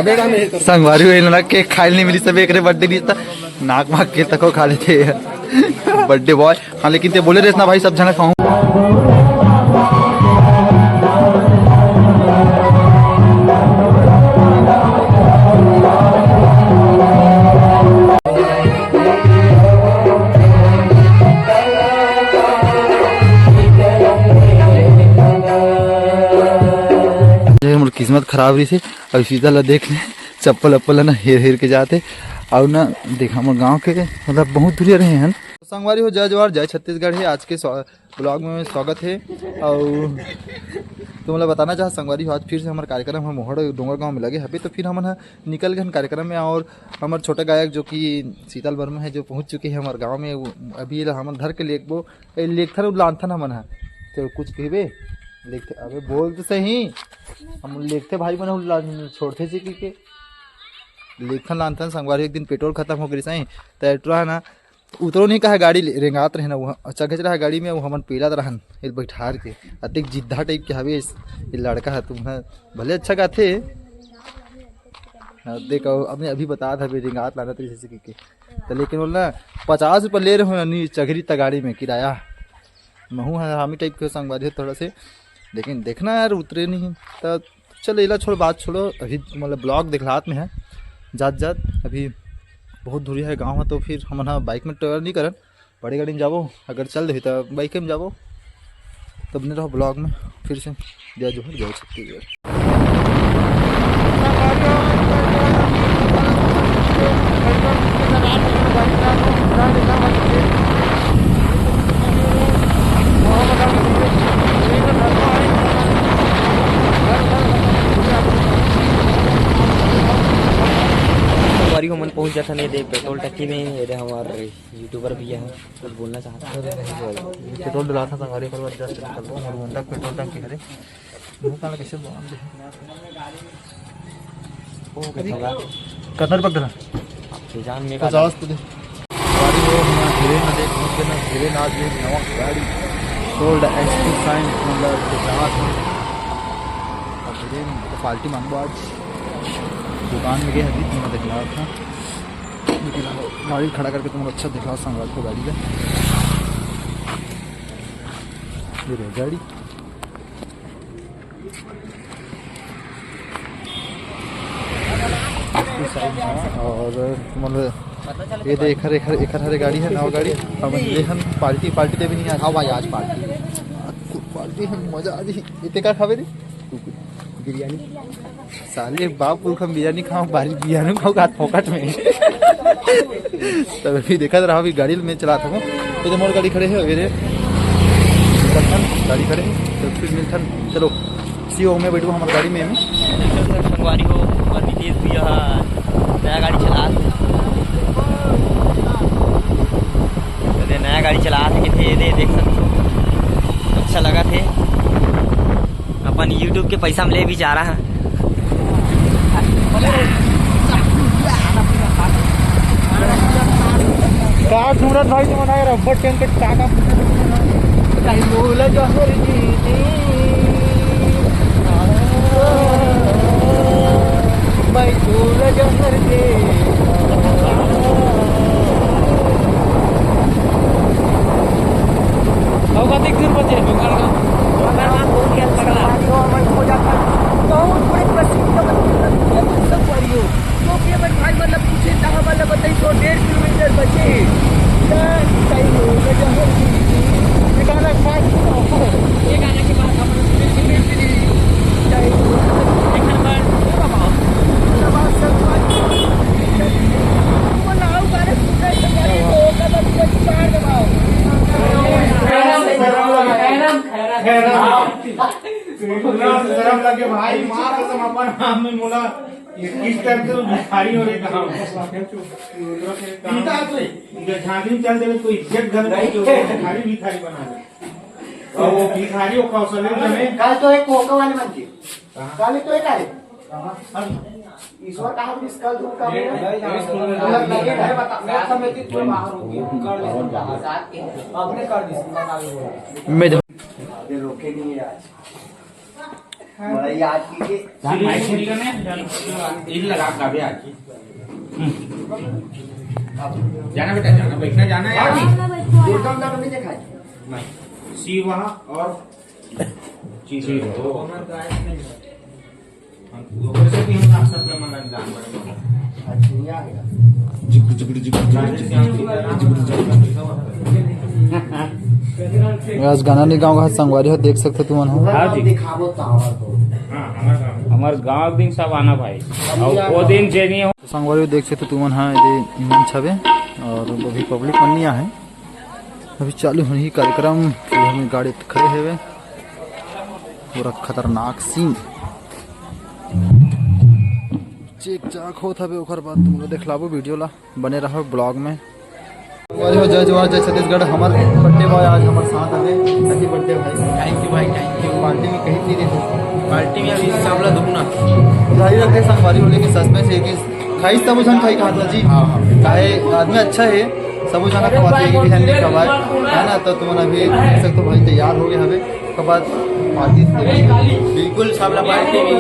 संगवारी हुई ना केक खाए नहीं मिली सब एक बर्थडे नहीं था नाक माक के तक खा लेते बर्थडे बॉय। हाँ लेकिन ते बोले रहे ना भाई सब जना खाऊं। किस्मत खराब रही थी और सीधा ला देख ले चप्पल अप्पल ना हेर हेर के जाते और ना देखा हम गाँव के मतलब बहुत दूर रहे हैं। संगवारी हो जय जवाहर जय छत्तीसगढ़ है। आज के ब्लॉग में स्वागत है और तो मतलब बताना चाह संगवारी हो आज फिर से हमारा कार्यक्रम हम मोहड़ डोंगर गांव में लगे अभी तो फिर हम निकल गए कार्यक्रम में और हमारे छोटे गायक जो कि शीतल वर्मा है जो पहुंच चुके हैं हमारे गाँव में अभी हम घर के लेखबो लेखथन लानथन हमन है तो कुछ कहबे लिखते अबे बोल तो सही हम लिखते भाई बना छोड़ते थे कि लिखन लानथन संगवारी एक दिन पेट्रोल खत्म हो गई सही तो है ना उतरो नहीं कहा गाड़ी रेंगात रहे ना वो अच्छा खच रहा गाड़ी में वो हमन पीलात रहन बैठार के अतिक जिद्दा टाइप के हवे ये लड़का है तुम भले अच्छा गाथे देखो अपने अभी बता था रेंगात लाना तो जैसे कि तो लेकिन बोल ना 50 रुपये ले रहे हो चघरी तक गाड़ी में किराया महू है हामी टाइप के संगवादी थोड़ा से लेकिन देखना यार उतरे नहीं तो चलो इला छोड़ बात छोड़ो अभी मतलब ब्लॉग दिखलात में है जात अभी बहुत दूरी है गाँव है तो फिर हम ना बाइक में ट्रेवल नहीं करन बड़ी गाड़ी में जाबो अगर चल रही तो बाइक में जाबो तब नहीं रहो ब्लॉग में फिर से जय जोहर जय छत्तीसगढ़। मन पहुंच जाता नहीं दे पेट्रोल टंकी में ये हमारे यूट्यूबर भैया है कुछ बोलना चाहता है पेट्रोल डला था संगवारी पर जस्ट निकल रहा हूं मुंडा पेट्रोल टंकी है मुंह काला कैसे बोल दे ओ कितना रुपया डला जान में 50 तो दे गाड़ी वो ना धीरे ना देख मुझे ना धीरे ना दे नवा गाड़ी सोल्ड एसपी साइन मतलब जहां और धीरे क्वालिटी मांगो आज दुकान में गए अभी तुमने दिखला था लेकिन गाड़ी खड़ा करके तुम अच्छा दिखा संगवारी को गाड़ी का ये रही गाड़ी और मतलब ये देख हरे गाड़ी है नवा गाड़ी हम लेहन पार्टी दे भी नहीं आ भाई आज पार्टी है मजा आ रही इतने का खावे रे बिरयानी साले बाप हम बिरयानी खाओ बारी बिरयानी खाओ हाथ फोकट में तब अभी देखा रहा अभी गाड़ी में चला था तो मोर गाड़ी खड़े है मेरे गाड़ी खड़े तो फिर मिलथन चलो सीओ में बैठो हमारी गाड़ी में संगवारी हो और विदेश भी नया गाड़ी चला नया गाड़ी चला थे देख सकते अच्छा लगा थे अपन YouTube के पैसा में ले भी जा रहा है सूरत भाई तो मना रबर टैंक के टाका कहीं बोला जहर जी भाई बोला जहर के होगा देख दूर बचे बंगाल का बहुत ही अच्छा लगा हो जाता बहुत बड़े प्रसिद्ध सब परियो तो के भाई मतलब पूछे कहां वाला बताई तो 1.5 किलोमीटर बचे सही हो गया ये गाना फास्ट ये गाना के बाद हम शर्म लगे भाई मां कसम अपन नाम में मोला किस टाइम से भिखारी हो रे कहां झांकी चल देवे कोई इज्जत घर नहीं जो भिखारी बना दे और वो भिखारी वो कौशल में काल तो एक कोका वाले मन की काल तो एक आए ईश्वर कहा भी कल दूर का लगे घर बता मैं समिति कोई बाहर होगी अपने कर दी मैं रोके नहीं आज सीढ़ी का नहीं इन लगा का भी आज जाना बेटा जाना बैठना जाना है आज नहीं सी वहाँ और चीज आज गाना नहीं गाँव का संगवारी हो देख सकते तुम हमारे गाँव दिन सब आना भाई और वो दिन जे नहीं हो संगवारी देख सकते तुम इमान छबे और अभी पब्लिक मनिया है अभी चालू होने ही कार्यक्रम में गाड़ी खड़े हुए पूरा खतरनाक सीन चेक चाक होता है ओकर बाद तुम लोग देखलाबो वीडियो ला बने रहो ब्लॉग में जय जवाहर जय छत्तीसगढ़ हमारे बर्थडे बॉय आज हमारे साथ आवे हैप्पी बर्थडे भाई थैंक यू भाई थैंक यू। पार्टी में कहीं थी नहीं पार्टी में अभी सबला दुगना जाहिर रखते संगवारी होने की सच में से कि खाई सब जन खाई कहा था जी काहे आदमी अच्छा है सब जना खवाते हैं कि नहीं खवाए है ना तो तुम अभी देख सकते हो भाई तैयार हो गए हवे के बाद पार्टी बिल्कुल सबला पार्टी में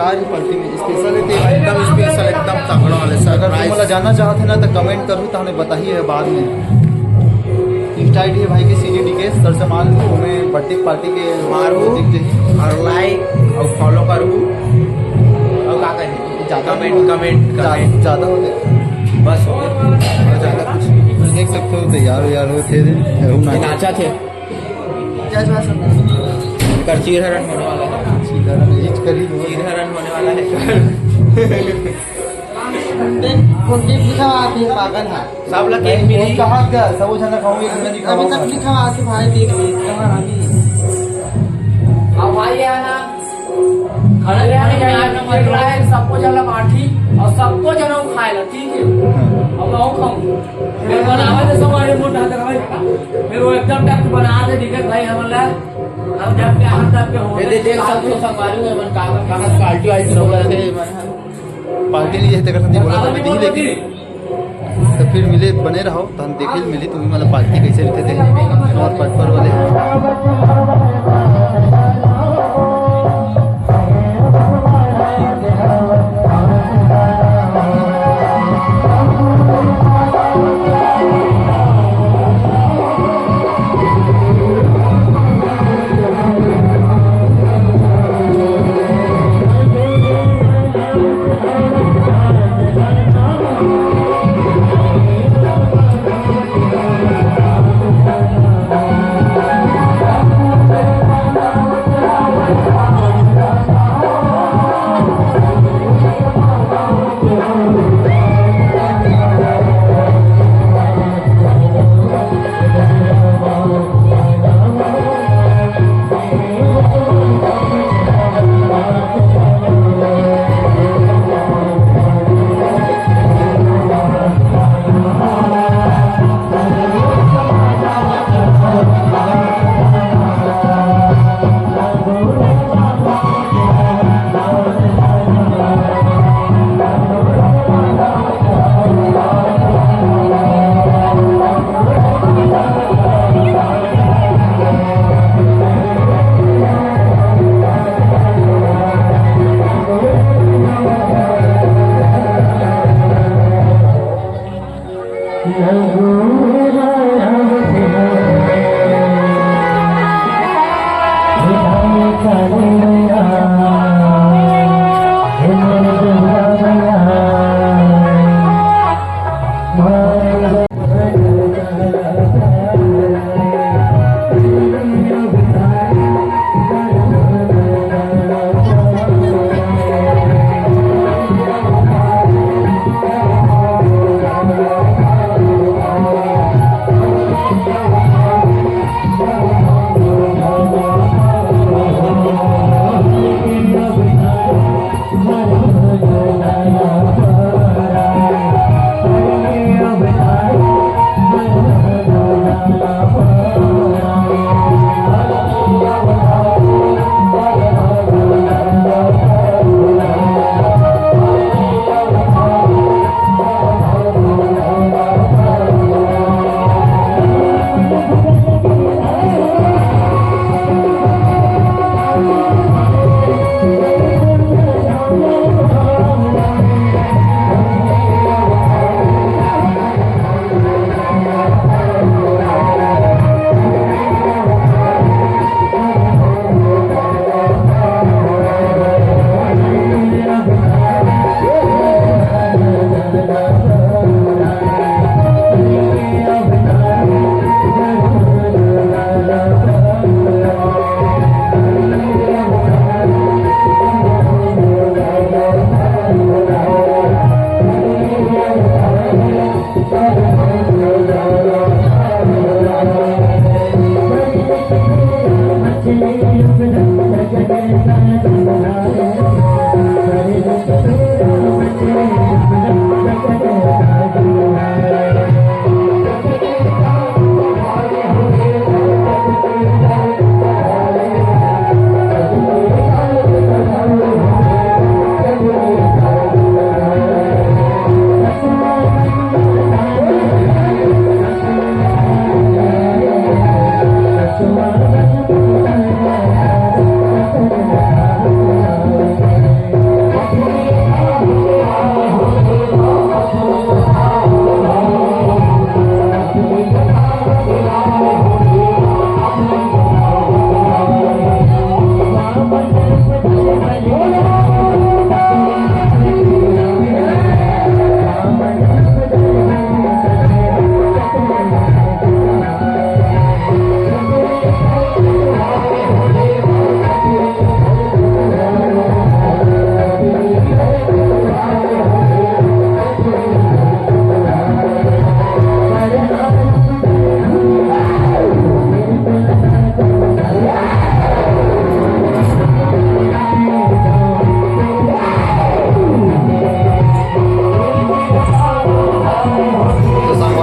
कार पार्टी में स्पेशल है एकदम स्पेशल एकदम तगड़ा वाले अगर तुम लोग जानना चाहते ना तो कमेंट करूँ तो हमें बताइए बाद में इंस्टा आईडी है भाई के CGD के सर से मान लो हमें बर्थडे पार्टी के मारो दिख जाइए और लाइक और फॉलो करूँ और क्या करें कमेंट ज़्यादा हो गए बस हो गया ज़्यादा कुछ नहीं देख सकते हो तैयार हो थे नाचा थे कर चीरहरण होने वाला है चीरहरण होने वाला है पागल है सब लोग केक मिली कहाँ क्या सब जना खाऊंगे अभी तक लिखा आके भाई देख ले कहाँ अब भाई है ना खाना ले आने सबको जला बाटी और सबको जना खाए ला ठीक है अब मैं खाऊं फिर बनावे तो सब आरे मोटा कर भाई फिर वो एकदम टक बना दे दिक्कत भाई हमला हम जब के हम तब के हो देख सकते हो संभालू है मन कहां पार्टी आई सब से पार्टी नहीं जैसे कर सकती बोला तो नहीं लेकिन तो फिर मिले बने रहो तो हम देखे मिली तुम्हें मतलब पार्टी कैसे रहते थे और पटपर वाले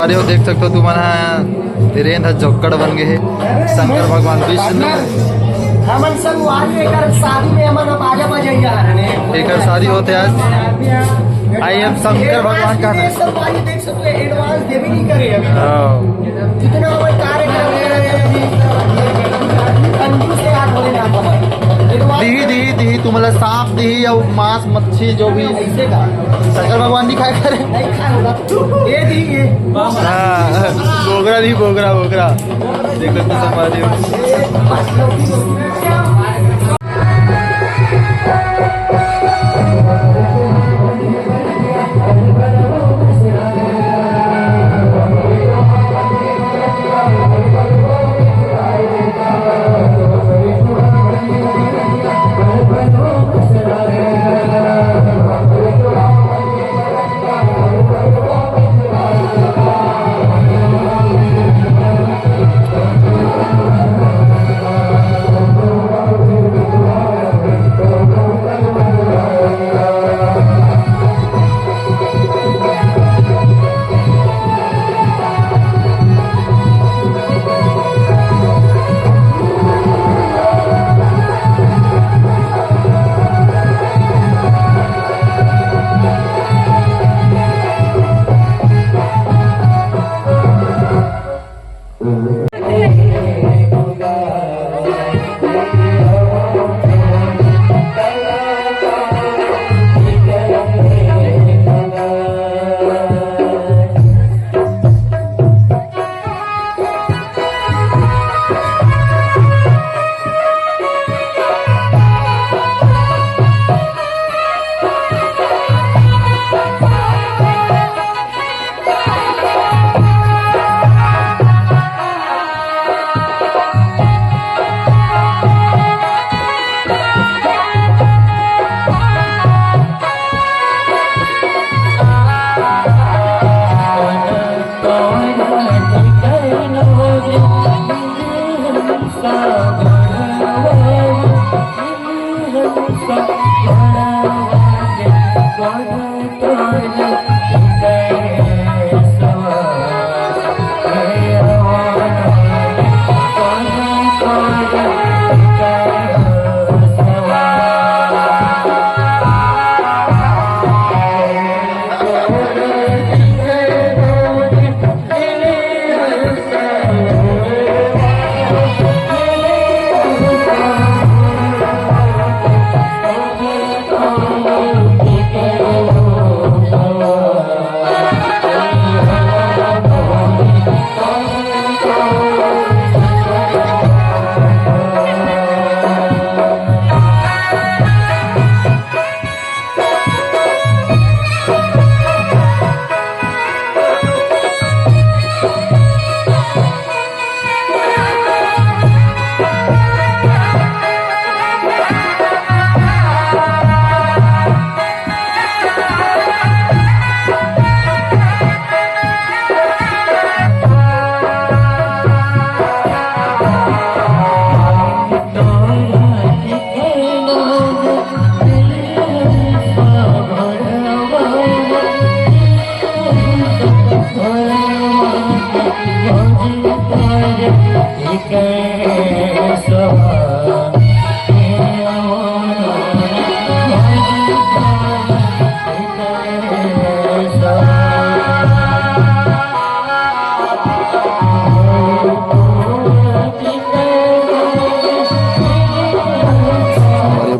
संगवारी हो देख सकते हो तुम्हारा वीरेंद्र जोकड़ बन गए है शंकर भगवान विष्णु हमन संगवारी एकर शादी में हमन बाजा बजैया रहने एक शादी होते आज आई एम शंकर भगवान का नाम संगवारी देख सकते हो एडवांस देवी नहीं करे अभी हाँ। जितना हम कार्य कर रहे हैं अभी कंजूस से हाथ होने ना पाए दी तुम्हारा सांप दी या मांस मच्छी जो भी ऐसे का शंकर भगवान नहीं खाया करे नहीं खा होगा ये दी ये हाँ, बोगरा दी बोगरा बोगरा देखो तो संगवारी हो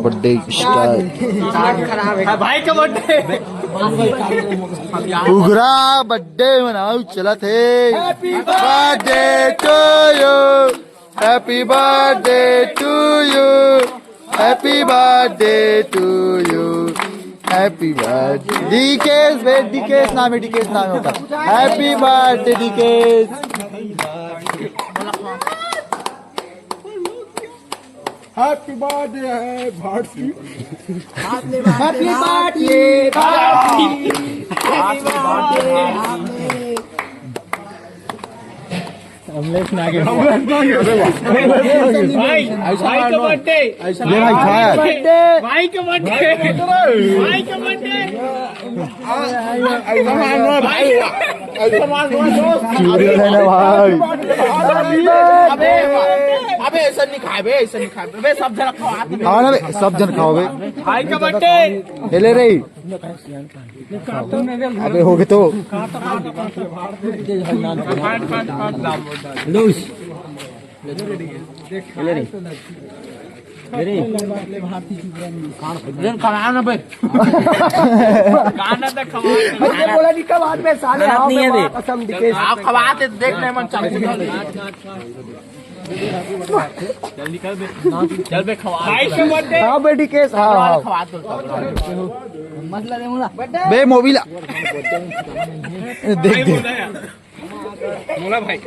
बर्थडे भाई का बर्थडे उगरा बर्थडे मनाओ चला थे birthday to you happy birthday to you happy birthday to you happy birthday डीकेस नाम है डीकेस नाम होता हैप्पी बर्थडे डीकेस हैप्पी बर्थडे है भारती हैप्पी बर्थडे भाई भाई का बर्थडे ले भाई खाया भाई का बर्थडे भाई का बर्थडे ऐसा मानो भाई चूड़ी है ना भाई। अबे ऐसा नहीं खाए बे, ऐसा नहीं खाए बे, सब जरा खवा दे। हाँ ना बे, सब जन खाओ बे। भाई का बर्थडे ले रही अबे हो गए तो खाना बे गाना तक खवा बोला नहीं कब हाथ में साले आओ नहीं है बे। कसम दिखे आप खवाते देखने मन चल चल बे खवा भाई का बर्थडे हाँ बेटी केस हाँ खवा दो बे मोबिला देख देख मोला भाई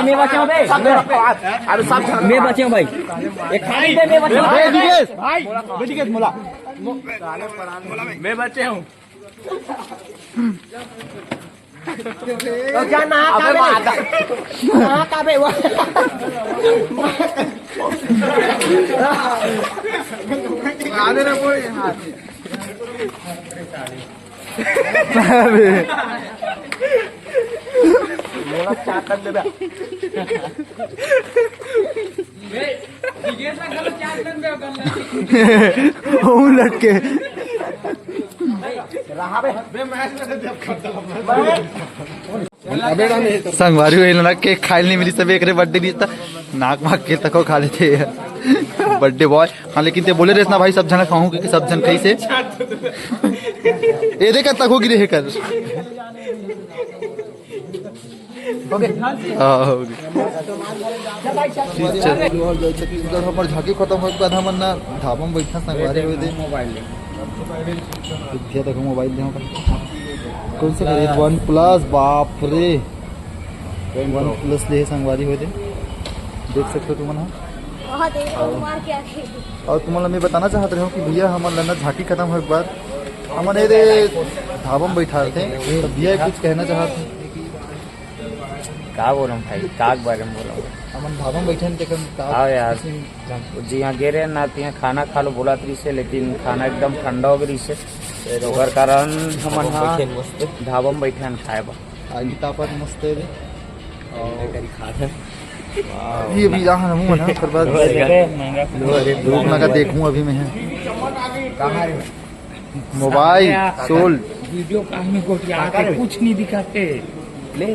मैं बचाऊं बे, अरे सब मैं बचाऊं भाई, एक खाली दे मैं बचाऊं। बेटी केस भाई बेटी के मोला मैं बच्चे हूँ तो क्या ना का बे वो आने ना कोई अबे मोला क्या कर दे बे वो लटके संगवारी हुई ना केक खाई नहीं मिली सब एक बर्थडे नहीं था नाक माक के तको खा लेते बर्थडे बॉय। हाँ लेकिन ते बोले रहे ना भाई सब जन खाऊं क्योंकि सब जन कैसे ये देख तक होगी रे कर छत्तीसगढ़ हमार झांकी खत्म हो बाद हमन ना ढाबा में बैठा संगवारी हुए थे मोबाइल देखो मोबाइल दे कौन सा खरीद वन प्लस बाप रे वन प्लस ले संगवारी हुए थे देख सकते हो तुम और तुम्हारा मैं बताना चाहते रहे हो कि भैया हमारे लन्ना झांकी खत्म हो एक बार हमारे ढाबा में बैठा थे तो भैया कुछ कहना चाहते का बोल रहा हूँ भाई, का के बारे में बोल रहा हूँ। हम ढाबा में बैठे थे हाँ यार, जी यहाँ गे रहे ना तो यहाँ खाना खा लो बोला तरी से, लेकिन खाना एकदम ठंडा हो गई से ओकर कारण हम ढाबा में बैठे खाए बा आगे तापत मस्त है ये भी यहाँ मुँह ना कर बाद धूप लगा देखूँ अभी मैं मोबाइल सोल वीडियो कॉल में कुछ नहीं दिखाते ले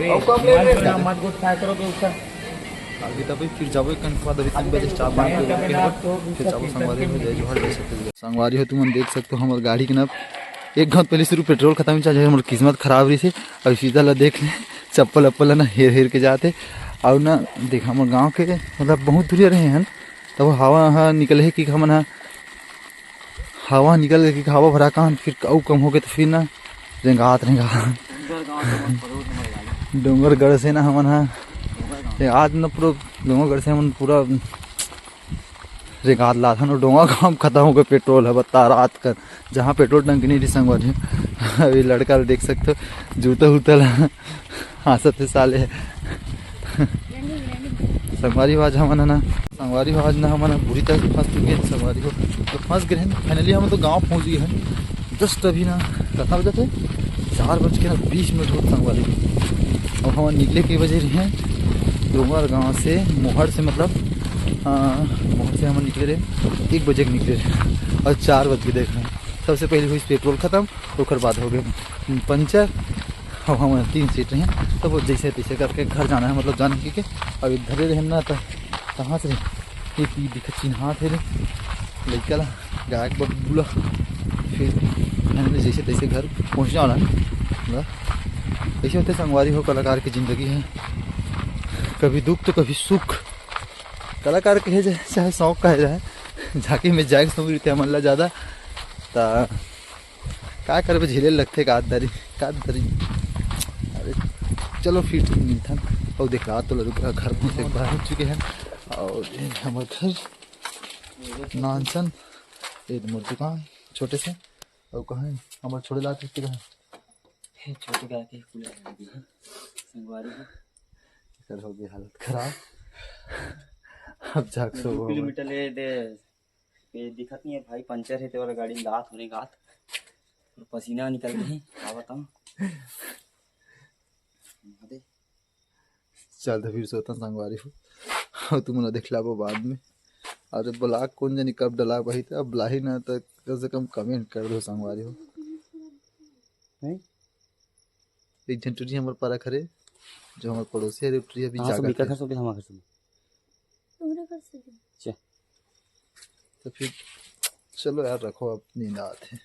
मत गुट क्या करोगे उसका आगे तब फिर जाबो एक बाद अभी 3 बजे स्टाफ बांध के फिर जाबो संगवारी में जय जोहर जय छत्तीसगढ़ संगवारी हो तुम देख सकते हो हमार गाड़ी के ना एक घंटे पहले सिर्फ पेट्रोल खत्म ही चाहिए हमारी किस्मत खराब रही थी और सीधा ला देख ले चप्पल अप्पल ना हेर हेर के जाते और ना देख हमारे गाँव के मतलब बहुत दूरिया रहे हैं तब हवा निकले है कि हम हवा निकल के हवा भरा कान फिर कम हो गए तो फिर ना रेंगात डोंगरगढ़ से ना हमन आज ना पूरा डोंगरगढ़ से हम पूरा रेगात ला था डोंगा काम खत्म हो गया पेट्रोल है बता रात कर जहाँ पेट्रोल टंकी नहीं थी संगवारी अभी लड़का देख सकते हो जूता उतल हंसते साले संगवारी आवाज हमन ना संगवारी आवाज ना हमन बुरी तरह फंस चुके हैं संगवारी को तो फंस गए हैं फाइनली हम तो गाँव पहुँच गए हैं जस्ट अभी ना कितना बजे थे 4:20 हो संगवारी अब हम निकले के बजे रहे हैं डोंगर गाँव से मोहर से मतलब मोहर से हम निकले रहे 1 बजे के निकले रहे और 4 बज के देख रहे हैं सबसे पहले हुई पेट्रोल ख़त्म तो बाद हो गए पंचर अब हम 3 सीट रहे हैं तो वो जैसे तैसे करके घर जाना है मतलब जाने के अब इधर रहे ना तो कहाँ से ये दिक्कत चिन्हा थे लड़का ला गायक बोला फिर मैंने जैसे तैसे घर पहुँच जाना है ऐसे होते संगवारी हो कलाकार की ज़िंदगी है कभी दुख तो कभी सुख कलाकार कहे जाए चाहे शौक कहे जाए झांकी में जाए सुन रही मन ला ज़्यादा तो क्या करे झेले लगते काददारी अरे चलो फिर मिलता और देख रहा तो घर पहुँच एक बार हो चुके हैं और हमारे घर नानसन एक मोर दुकान छोटे से और कहाँ हमारे छोटे लाते छोटे गाय के संगवारी सर हो गई हालत खराब अब जाग सो किलोमीटर ले दे दिखत नहीं है भाई पंचर है तेरा गाड़ी गात होने गात पसीना निकल गई क्या बताऊं। चल तो फिर सोता संगवारी हो और तुम ना दिखला वो बाद में। अरे ब्लॉग कौन जानी कब डला वही तो अब लाही ना तो कम से कम कमेंट कर दो संगवारी हो। एक झंटुरी हमारे पारा खरे जो हमारे पड़ोसी है रेपटरी अभी जाकर तो फिर चलो यार रखो अब नींद आते हैं।